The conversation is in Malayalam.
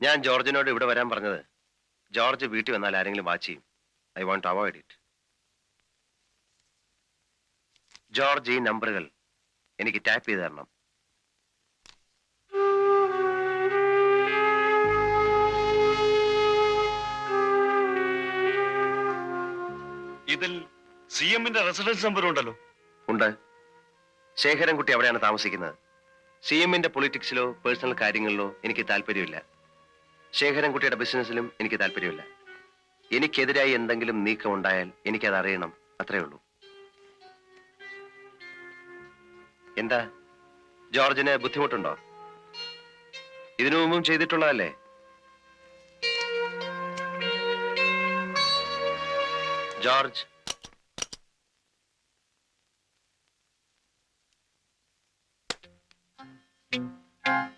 ഞാൻ ജോർജിനോട് ഇവിടെ വരാൻ പറഞ്ഞത് ജോർജ് വീട്ടിൽ വന്നാൽ ആരെങ്കിലും വാച്ച് ചെയ്യും. I want to avoid it. George ഈ നമ്പറുകൾ എനിക്ക് ടാപ്പ് ചെയ്ത് തരണം. ഇതിൽ സി എമ്മിന്റെ റെസിഡൻസ് നമ്പർ ഉണ്ടല്ലോ. ഉണ്ട്. ശേഖരൻകുട്ടി അവിടെയാണ് താമസിക്കുന്നത്. സി എമ്മിന്റെ പൊളിറ്റിക്സിലോ പേഴ്സണൽ കാര്യങ്ങളിലോ എനിക്ക് താല്പര്യമില്ല. ശേഖരൻകുട്ടിയുടെ ബിസിനസ്സിലും എനിക്ക് താല്പര്യമില്ല. എനിക്കെതിരായി എന്തെങ്കിലും നീക്കം ഉണ്ടായാൽ എനിക്കത് അറിയണം, അത്രേ ഉള്ളൂ. എന്താ ജോർജിന് ബുദ്ധിമുട്ടുണ്ടോ? ഇതിനു മുമ്പും ചെയ്തിട്ടുള്ളതല്ലേ? ജോർജ്,